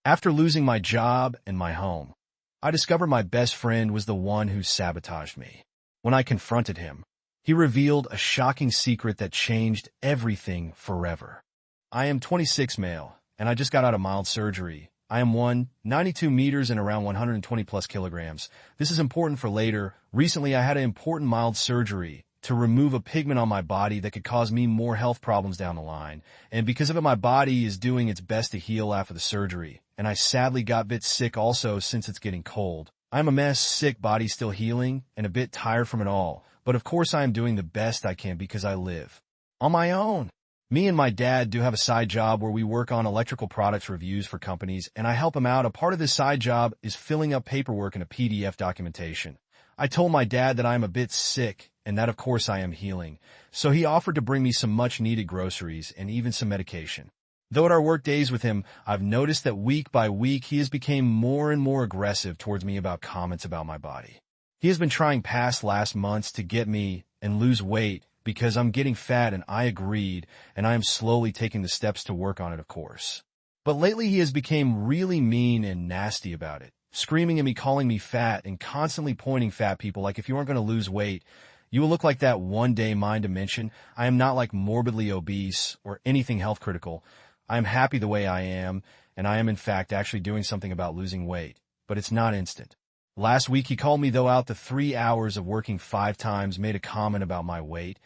After losing my job and my home, I discovered my best friend was the one who sabotaged me. When I confronted him, he revealed a shocking secret that changed everything forever. I am 26 male, and I just got out of mild surgery. I am 192 meters and around 120 plus kilograms. This is important for later. Recently, I had an important mild surgery to remove a pigment on my body that could cause me more health problems down the line. And because of it, my body is doing its best to heal after the surgery. And I sadly got a bit sick also since it's getting cold. I'm a mess, sick, body still healing, and a bit tired from it all. But of course I am doing the best I can because I live on my own. Me and my dad do have a side job where we work on electrical products reviews for companies, and I help him out. A part of this side job is filling up paperwork and a PDF documentation. I told my dad that I am a bit sick and that of course I am healing, so he offered to bring me some much-needed groceries and even some medication. Though at our work days with him, I've noticed that week by week he has become more and more aggressive towards me about comments about my body. He has been trying past last months to get me and lose weight because I'm getting fat, and I agreed, and I am slowly taking the steps to work on it, of course. But lately he has become really mean and nasty about it, screaming at me, calling me fat, and constantly pointing fat people like if you aren't going to lose weight, you will look like that one day. Mind to mention, I am not like morbidly obese or anything health critical. I am happy the way I am, and I am in fact actually doing something about losing weight, but it's not instant. Last week he called me though out the 3 hours of working 5 times, made a comment about my weight,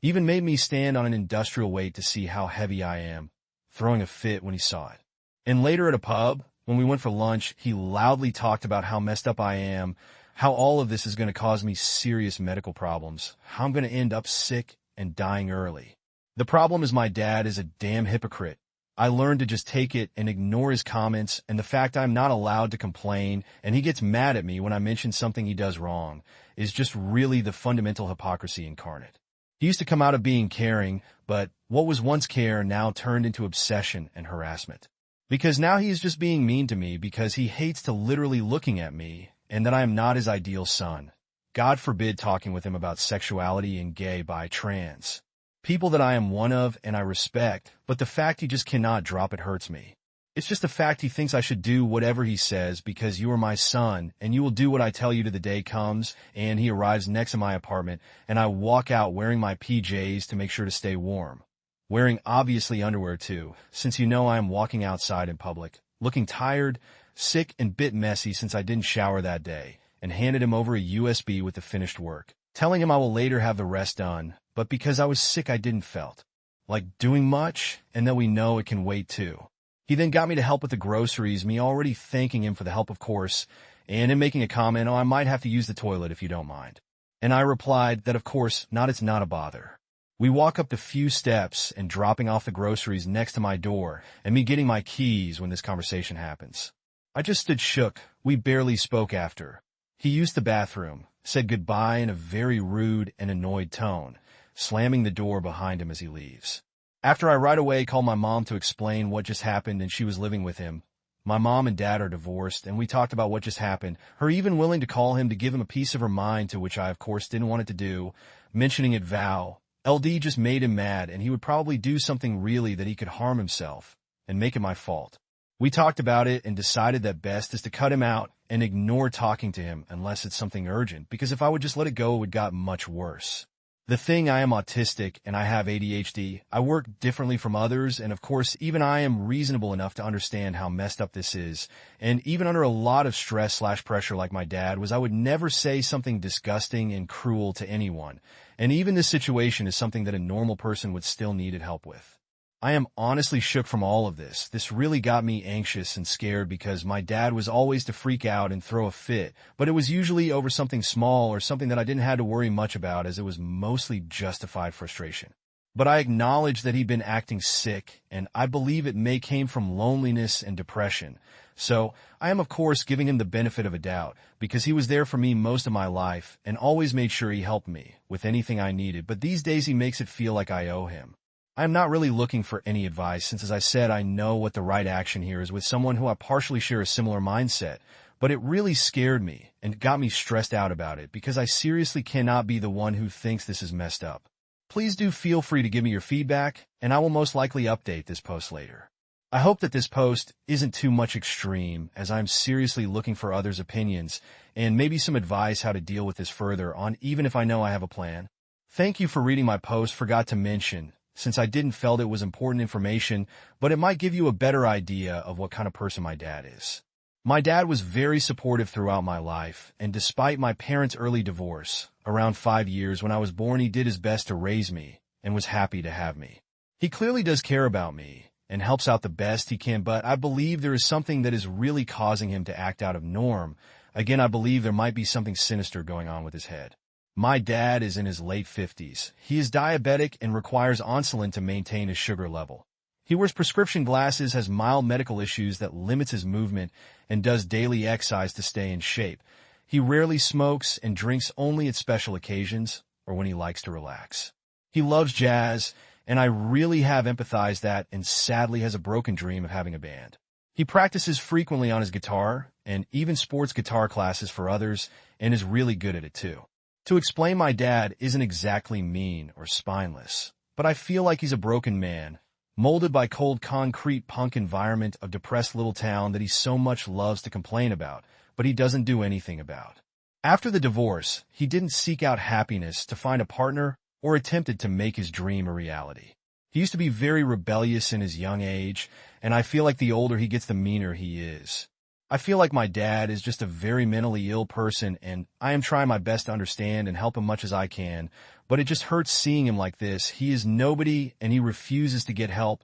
even made me stand on an industrial weight to see how heavy I am, throwing a fit when he saw it. And later at a pub, when we went for lunch, he loudly talked about how messed up I am, how all of this is going to cause me serious medical problems, how I'm going to end up sick and dying early. The problem is my dad is a damn hypocrite. I learned to just take it and ignore his comments and the fact I'm not allowed to complain, and he gets mad at me when I mention something he does wrong, is just really the fundamental hypocrisy incarnate. He used to come out of being caring, but what was once care now turned into obsession and harassment. Because now he is just being mean to me because he hates to literally looking at me and that I am not his ideal son. God forbid talking with him about sexuality and gay, bi, trans. People that I am one of and I respect, but the fact he just cannot drop it hurts me. It's just the fact he thinks I should do whatever he says because you are my son and you will do what I tell you till the day comes, and he arrives next to my apartment and I walk out wearing my PJs to make sure to stay warm. Wearing obviously underwear too, since you know I am walking outside in public, looking tired, sick and bit messy since I didn't shower that day, and handed him over a USB with the finished work, telling him I will later have the rest done, but because I was sick I didn't felt like doing much, and that we know it can wait too. He then got me to help with the groceries, me already thanking him for the help of course, and him making a comment, "Oh, I might have to use the toilet if you don't mind." And I replied that of course not, it's not a bother. We walk up the few steps and dropping off the groceries next to my door, and me getting my keys when this conversation happens. I just stood shook. We barely spoke after. He used the bathroom, said goodbye in a very rude and annoyed tone, slamming the door behind him as he leaves. After I right away called my mom to explain what just happened, and she was living with him. My mom and dad are divorced, and we talked about what just happened, her even willing to call him to give him a piece of her mind, to which I of course didn't want it to do, mentioning it vow. LD just made him mad, and he would probably do something really that he could harm himself and make it my fault. We talked about it and decided that best is to cut him out and ignore talking to him unless it's something urgent, because if I would just let it go, it would got much worse. The thing, I am autistic and I have ADHD. I work differently from others, and of course even I am reasonable enough to understand how messed up this is. And even under a lot of stress/pressure like my dad was, I would never say something disgusting and cruel to anyone. And even this situation is something that a normal person would still need help with. I am honestly shook from all of this. This really got me anxious and scared because my dad was always to freak out and throw a fit, but it was usually over something small or something that I didn't have to worry much about, as it was mostly justified frustration. But I acknowledge that he'd been acting sick, and I believe it may came from loneliness and depression. So I am of course giving him the benefit of a doubt, because he was there for me most of my life and always made sure he helped me with anything I needed, but these days he makes it feel like I owe him. I am not really looking for any advice, since as I said, I know what the right action here is with someone who I partially share a similar mindset, but it really scared me and got me stressed out about it because I seriously cannot be the one who thinks this is messed up. Please do feel free to give me your feedback, and I will most likely update this post later. I hope that this post isn't too much extreme, as I'm seriously looking for others' opinions and maybe some advice how to deal with this further on, even if I know I have a plan. Thank you for reading my post. Forgot to mention, since I didn't felt it was important information, but it might give you a better idea of what kind of person my dad is. My dad was very supportive throughout my life, and despite my parents' early divorce, around 5 years when I was born, he did his best to raise me and was happy to have me. He clearly does care about me and helps out the best he can, but I believe there is something that is really causing him to act out of norm. Again, I believe there might be something sinister going on with his head. My dad is in his late 50s. He is diabetic and requires insulin to maintain his sugar level. He wears prescription glasses, has mild medical issues that limits his movement, and does daily exercise to stay in shape. He rarely smokes and drinks only at special occasions or when he likes to relax. He loves jazz, and I really have empathized that and sadly has a broken dream of having a band. He practices frequently on his guitar and even sports guitar classes for others and is really good at it too. To explain, my dad isn't exactly mean or spineless, but I feel like he's a broken man, molded by cold concrete punk environment of depressed little town that he so much loves to complain about, but he doesn't do anything about. After the divorce, he didn't seek out happiness to find a partner or attempted to make his dream a reality. He used to be very rebellious in his young age, and I feel like the older he gets, the meaner he is. I feel like my dad is just a very mentally ill person, and I am trying my best to understand and help him much as I can, but it just hurts seeing him like this. He is nobody, and he refuses to get help,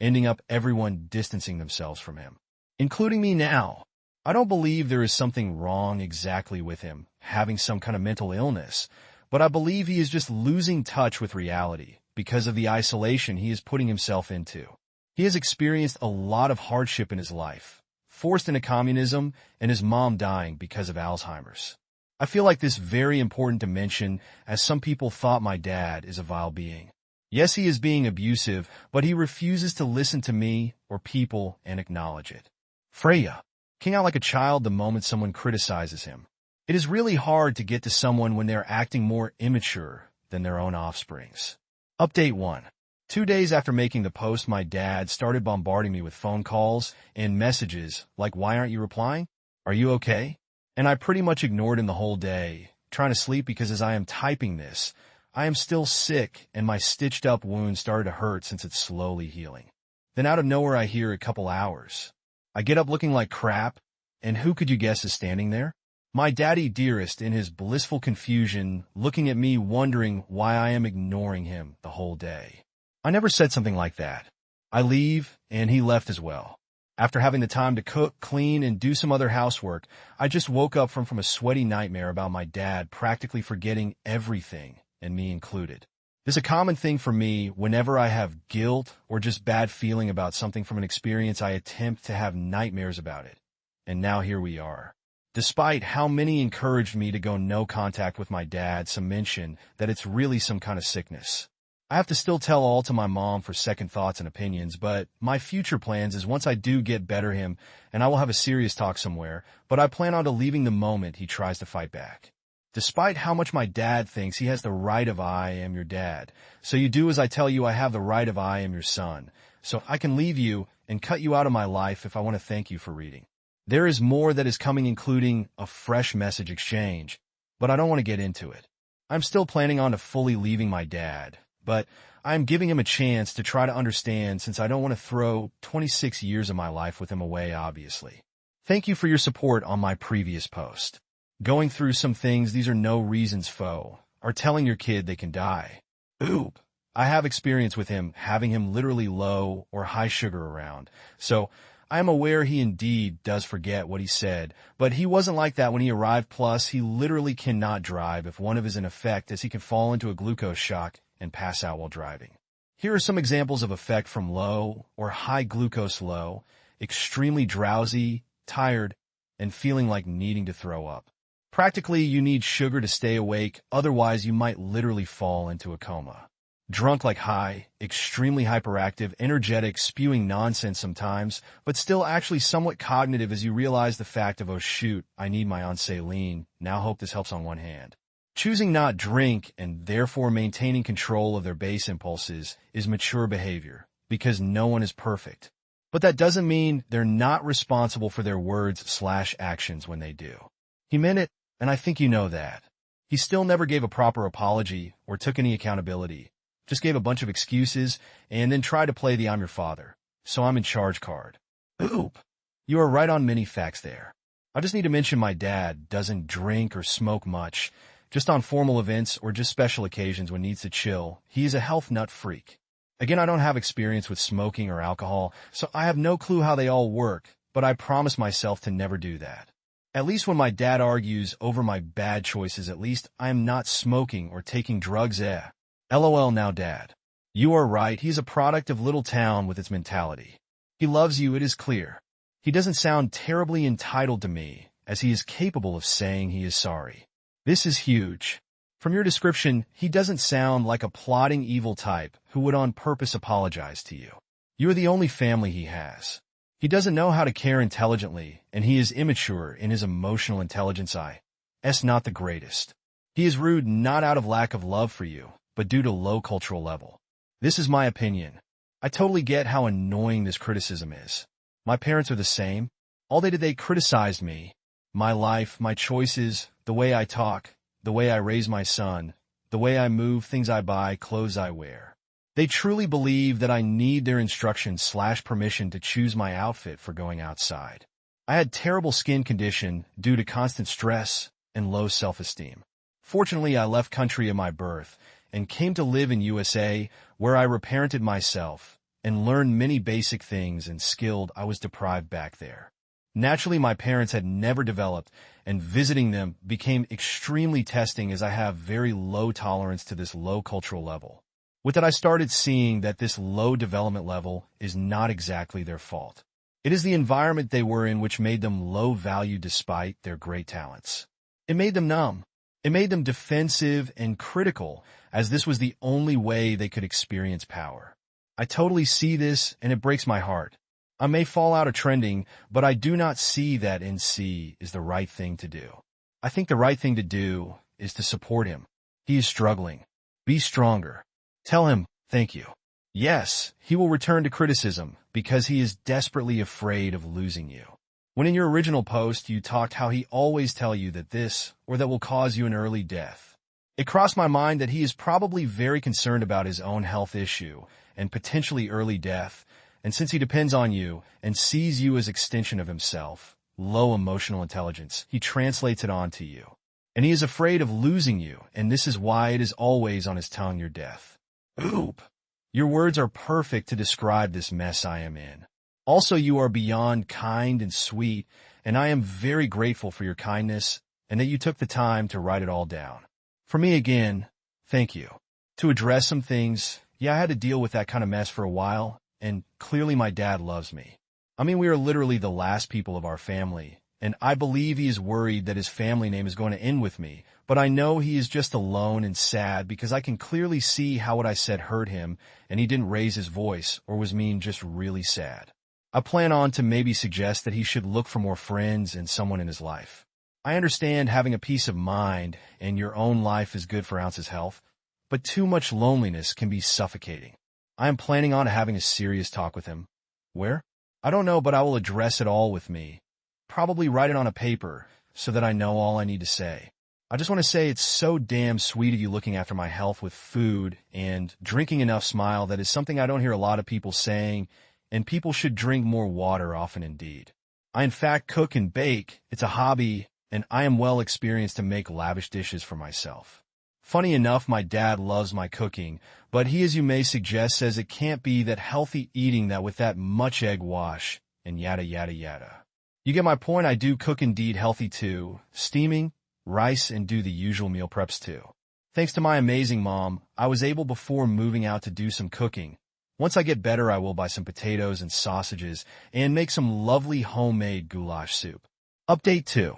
ending up everyone distancing themselves from him, including me now. I don't believe there is something wrong exactly with him, having some kind of mental illness, but I believe he is just losing touch with reality because of the isolation he is putting himself into. He has experienced a lot of hardship in his life, forced into communism, and his mom dying because of Alzheimer's. I feel like this very important to mention, as some people thought my dad is a vile being. Yes, he is being abusive, but he refuses to listen to me or people and acknowledge it. Freya, king out like a child the moment someone criticizes him. It is really hard to get to someone when they're acting more immature than their own offsprings. Update 1. 2 days after making the post, my dad started bombarding me with phone calls and messages like, "Why aren't you replying? Are you okay?" And I pretty much ignored him the whole day, trying to sleep because as I am typing this, I am still sick and my stitched up wound started to hurt since it's slowly healing. Then out of nowhere I hear a couple hours. I get up looking like crap, and who could you guess is standing there? My daddy dearest, in his blissful confusion, looking at me wondering why I am ignoring him the whole day. I never said something like that. I leave, and he left as well. After having the time to cook, clean, and do some other housework, I just woke up from a sweaty nightmare about my dad practically forgetting everything, and me included. This is a common thing for me whenever I have guilt or just bad feeling about something from an experience. I attempt to have nightmares about it. And now here we are. Despite how many encouraged me to go no contact with my dad, some mention that it's really some kind of sickness. I have to still tell all to my mom for second thoughts and opinions, but my future plans is once I do get better him, and I will have a serious talk somewhere, but I plan on to leaving the moment he tries to fight back. Despite how much my dad thinks he has the right of I am your dad, so you do as I tell you. I have the right of I am your son, so I can leave you and cut you out of my life if I want to thank you for reading. There is more that is coming, including a fresh message exchange, but I don't want to get into it. I'm still planning on to fully leaving my dad, but I'm giving him a chance to try to understand since I don't want to throw 26 years of my life with him away, obviously. Thank you for your support on my previous post. Going through some things, these are no reasons foe, or telling your kid they can die. Oop. I have experience with him, having him literally low or high sugar around, so I am aware he indeed does forget what he said, but he wasn't like that when he arrived. Plus, he literally cannot drive if one of is in effect, as he can fall into a glucose shock and pass out while driving. Here are some examples of effect from low or high glucose: low, extremely drowsy, tired, and feeling like needing to throw up. Practically, you need sugar to stay awake, otherwise you might literally fall into a coma. Drunk like high, extremely hyperactive, energetic, spewing nonsense sometimes, but still actually somewhat cognitive as you realize the fact of, oh shoot, I need my saline. Now hope this helps on one hand. Choosing not drink and therefore maintaining control of their base impulses is mature behavior, because no one is perfect. But that doesn't mean they're not responsible for their words/actions when they do. He meant it, and I think you know that. He still never gave a proper apology or took any accountability, just gave a bunch of excuses and then tried to play the "I'm your father, so I'm in charge" card. Oop. You are right on many facts there. I just need to mention my dad doesn't drink or smoke much, just on formal events or just special occasions when needs to chill. He is a health nut freak. Again, I don't have experience with smoking or alcohol, so I have no clue how they all work, but I promise myself to never do that. At least when my dad argues over my bad choices, at least I am not smoking or taking drugs. LOL now, Dad. You are right, he's a product of little town with its mentality. He loves you, it is clear. He doesn't sound terribly entitled to me, as he is capable of saying he is sorry. This is huge. From your description, he doesn't sound like a plotting evil type who would on purpose apologize to you. You are the only family he has. He doesn't know how to care intelligently, and he is immature in his emotional intelligence. Is not the greatest. He is rude not out of lack of love for you, but due to low cultural level. This is my opinion. I totally get how annoying this criticism is. My parents are the same. All they did, they criticized me. My life, my choices, the way I talk, the way I raise my son, the way I move, things I buy, clothes I wear. They truly believe that I need their instruction/permission to choose my outfit for going outside. I had terrible skin condition due to constant stress and low self-esteem. Fortunately, I left country at my birth and came to live in USA, where I reparented myself and learned many basic things and skilled I was deprived back there. Naturally, my parents had never developed, and visiting them became extremely testing as I have very low tolerance to this low cultural level. With that, I started seeing that this low development level is not exactly their fault. It is the environment they were in which made them low value despite their great talents. It made them numb. It made them defensive and critical, as this was the only way they could experience power. I totally see this, and it breaks my heart. I may fall out of trending, but I do not see that NC is the right thing to do. I think the right thing to do is to support him. He is struggling. Be stronger. Tell him, thank you. Yes, he will return to criticism because he is desperately afraid of losing you. When in your original post you talked how he always tell you that this or that will cause you an early death. It crossed my mind that he is probably very concerned about his own health issue and potentially early death, and since he depends on you and sees you as extension of himself, low emotional intelligence, he translates it on to you. And he is afraid of losing you, and this is why it is always on his tongue, your death. Oop. Your words are perfect to describe this mess I am in. Also, you are beyond kind and sweet, and I am very grateful for your kindness and that you took the time to write it all down. For me again, thank you. To address some things, yeah, I had to deal with that kind of mess for a while, and clearly my dad loves me. I mean, we are literally the last people of our family, and I believe he is worried that his family name is going to end with me, but I know he is just alone and sad because I can clearly see how what I said hurt him, and he didn't raise his voice or was mean, just really sad. I plan on to maybe suggest that he should look for more friends and someone in his life. I understand having a peace of mind and your own life is good for Ounce's health, but too much loneliness can be suffocating. I am planning on having a serious talk with him. Where? I don't know, but I will address it all with me. Probably write it on a paper so that I know all I need to say. I just want to say it's so damn sweet of you looking after my health with food and drinking enough. Smile, that is something I don't hear a lot of people saying, and people should drink more water often indeed. I in fact cook and bake. It's a hobby, and I am well experienced to make lavish dishes for myself. Funny enough, my dad loves my cooking, but he, as you may suggest, says it can't be that healthy eating that with that much egg wash and yada yada yada. You get my point. I do cook indeed healthy too, steaming, rice, and do the usual meal preps too. Thanks to my amazing mom, I was able before moving out to do some cooking. Once I get better, I will buy some potatoes and sausages and make some lovely homemade goulash soup. Update 2.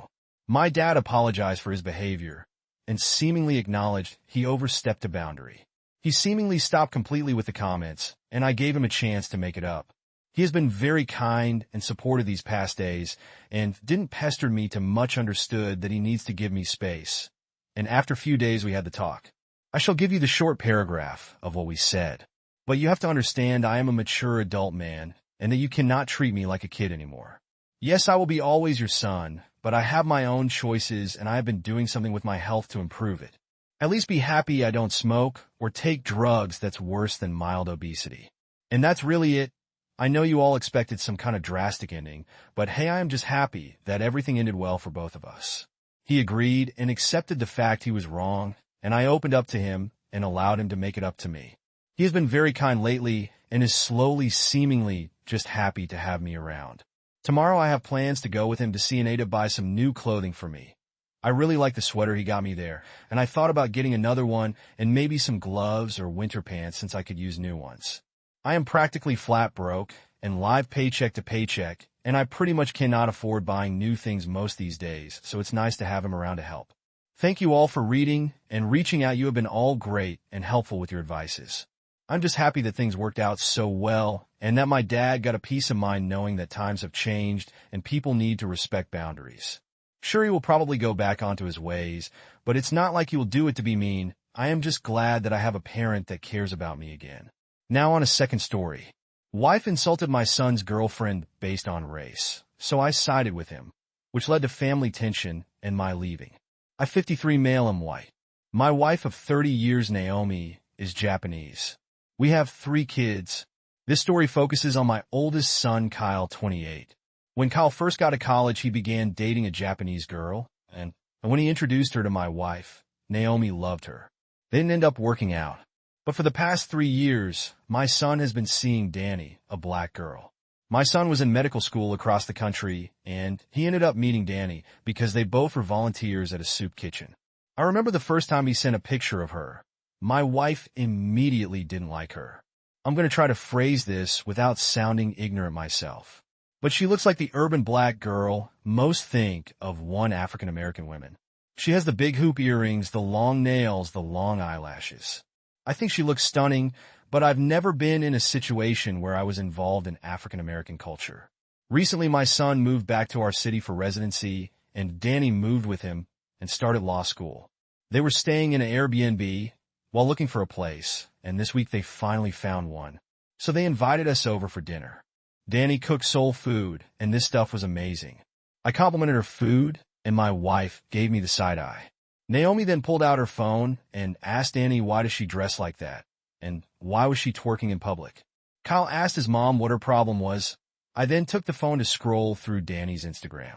My dad apologized for his behavior and seemingly acknowledged he overstepped a boundary. He seemingly stopped completely with the comments, and I gave him a chance to make it up. He has been very kind and supportive these past days and didn't pester me too much, understood that he needs to give me space. And after a few days, we had the talk. I shall give you the short paragraph of what we said. But you have to understand I am a mature adult man, and that you cannot treat me like a kid anymore. Yes, I will be always your son, but I have my own choices and I have been doing something with my health to improve it. At least be happy I don't smoke or take drugs that's worse than mild obesity. And that's really it. I know you all expected some kind of drastic ending, but hey, I am just happy that everything ended well for both of us. He agreed and accepted the fact he was wrong, and I opened up to him and allowed him to make it up to me. He has been very kind lately and is slowly, seemingly just happy to have me around. Tomorrow I have plans to go with him to see Anita buy some new clothing for me. I really like the sweater he got me there, and I thought about getting another one and maybe some gloves or winter pants since I could use new ones. I am practically flat broke and live paycheck to paycheck, and I pretty much cannot afford buying new things most these days, so it's nice to have him around to help. Thank you all for reading and reaching out. You have been all great and helpful with your advices. I'm just happy that things worked out so well and that my dad got a peace of mind knowing that times have changed and people need to respect boundaries. Sure, he will probably go back onto his ways, but it's not like he will do it to be mean. I am just glad that I have a parent that cares about me again. Now on a second story. Wife insulted my son's girlfriend based on race, so I sided with him, which led to family tension and my leaving. I 53 male am white. My wife of 30 years, Naomi, is Japanese. We have 3 kids. This story focuses on my oldest son, Kyle, 28. When Kyle first got to college, he began dating a Japanese girl, and when he introduced her to my wife, Naomi loved her. They didn't end up working out. But for the past 3 years, my son has been seeing Danny, a black girl. My son was in medical school across the country, and he ended up meeting Danny because they both were volunteers at a soup kitchen. I remember the first time he sent a picture of her. My wife immediately didn't like her. I'm going to try to phrase this without sounding ignorant myself. But she looks like the urban black girl most think of one African-American woman. She has the big hoop earrings, the long nails, the long eyelashes. I think she looks stunning, but I've never been in a situation where I was involved in African-American culture. Recently, my son moved back to our city for residency, and Danny moved with him and started law school. They were staying in an Airbnb while looking for a place, and this week they finally found one. So they invited us over for dinner. Danny cooked soul food, and this stuff was amazing. I complimented her food, and my wife gave me the side eye. Naomi then pulled out her phone and asked Danny why does she dress like that, and why was she twerking in public. Kyle asked his mom what her problem was. I then took the phone to scroll through Danny's Instagram.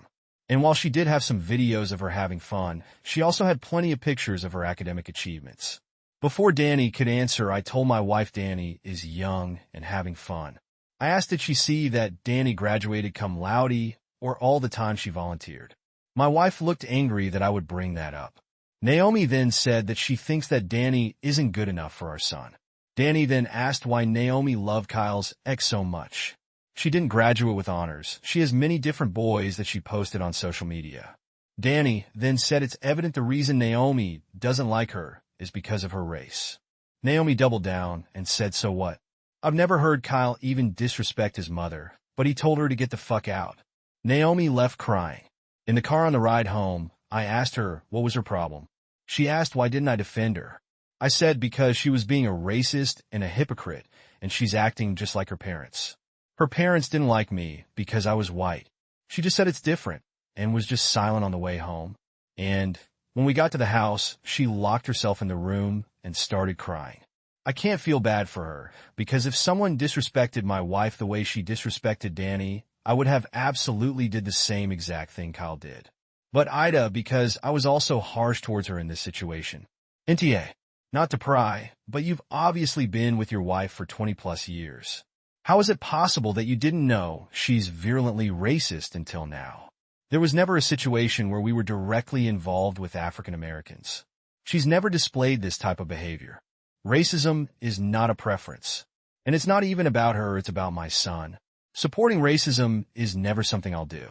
And while she did have some videos of her having fun, she also had plenty of pictures of her academic achievements. Before Danny could answer, I told my wife Danny is young and having fun. I asked did she see that Danny graduated cum laude or all the time she volunteered. My wife looked angry that I would bring that up. Naomi then said that she thinks that Danny isn't good enough for our son. Danny then asked why Naomi loved Kyle's ex so much. She didn't graduate with honors. She has many different boys that she posted on social media. Danny then said it's evident the reason Naomi doesn't like her is because of her race. Naomi doubled down and said, so what? I've never heard Kyle even disrespect his mother, but he told her to get the fuck out. Naomi left crying. In the car on the ride home, I asked her what was her problem. She asked why didn't I defend her. I said because she was being a racist and a hypocrite, and she's acting just like her parents. Her parents didn't like me because I was white. She just said it's different and was just silent on the way home. And when we got to the house, she locked herself in the room and started crying. I can't feel bad for her because if someone disrespected my wife the way she disrespected Danny, I would have absolutely did the same exact thing Kyle did. But Ida, because I was also harsh towards her in this situation. NTA, not to pry, but you've obviously been with your wife for 20 plus years. How is it possible that you didn't know she's virulently racist until now? There was never a situation where we were directly involved with African Americans. She's never displayed this type of behavior. Racism is not a preference. And it's not even about her, it's about my son. Supporting racism is never something I'll do.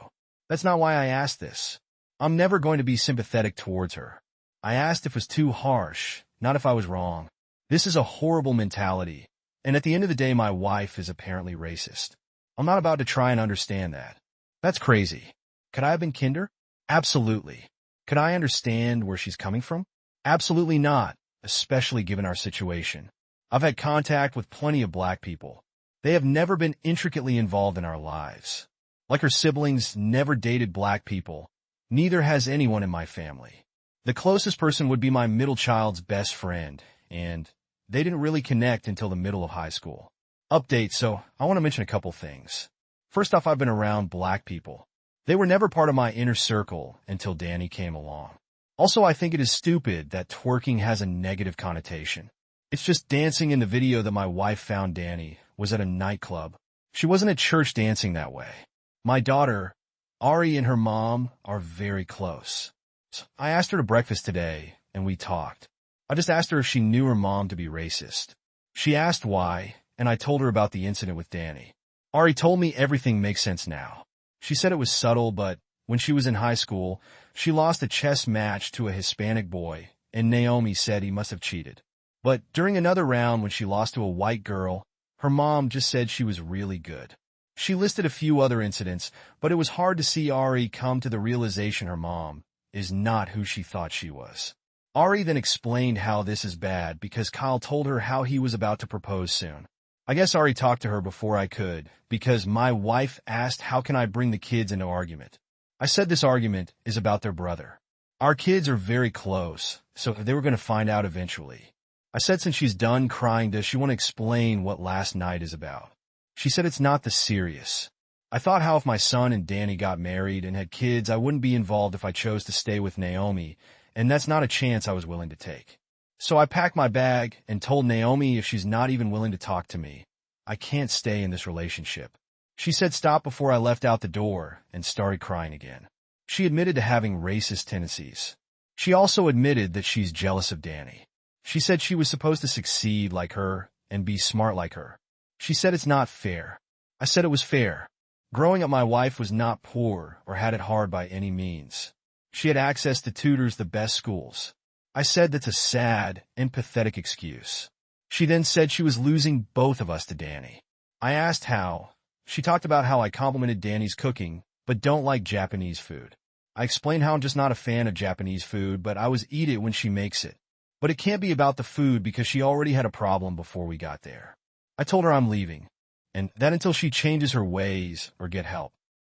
That's not why I asked this. I'm never going to be sympathetic towards her. I asked if it was too harsh, not if I was wrong. This is a horrible mentality. And at the end of the day, my wife is apparently racist. I'm not about to try and understand that. That's crazy. Could I have been kinder? Absolutely. Could I understand where she's coming from? Absolutely not, especially given our situation. I've had contact with plenty of black people. They have never been intricately involved in our lives. Like her siblings never dated black people, neither has anyone in my family. The closest person would be my middle child's best friend, and they didn't really connect until the middle of high school. Update, so I want to mention a couple things. First off, I've been around black people. They were never part of my inner circle until Danny came along. Also, I think it is stupid that twerking has a negative connotation. It's just dancing. In the video that my wife found Danny was at a nightclub. She wasn't at church dancing that way. My daughter, Ari, and her mom are very close. So I asked her to breakfast today, and we talked. I just asked her if she knew her mom to be racist. She asked why, and I told her about the incident with Danny. Ari told me everything makes sense now. She said it was subtle, but when she was in high school, she lost a chess match to a Hispanic boy, and Naomi said he must have cheated. But during another round when she lost to a white girl, her mom just said she was really good. She listed a few other incidents, but it was hard to see Ari come to the realization her mom is not who she thought she was. Ari then explained how this is bad because Kyle told her how he was about to propose soon. I guess Ari talked to her before I could, because my wife asked how can I bring the kids into argument. I said this argument is about their brother. Our kids are very close, so they were going to find out eventually. I said since she's done crying, does she want to explain what last night is about? She said it's not this serious. I thought how if my son and Danny got married and had kids, I wouldn't be involved if I chose to stay with Naomi, and that's not a chance I was willing to take. So I packed my bag and told Naomi if she's not even willing to talk to me, I can't stay in this relationship. She said stop before I left out the door and started crying again. She admitted to having racist tendencies. She also admitted that she's jealous of Danny. She said she was supposed to succeed like her and be smart like her. She said it's not fair. I said it was fair. Growing up, my wife was not poor or had it hard by any means. She had access to tutors, the best schools. I said that's a sad and pathetic excuse. She then said she was losing both of us to Danny. I asked how. She talked about how I complimented Danny's cooking, but don't like Japanese food. I explained how I'm just not a fan of Japanese food, but I always eat it when she makes it. But it can't be about the food because she already had a problem before we got there. I told her I'm leaving, and that until she changes her ways or get help.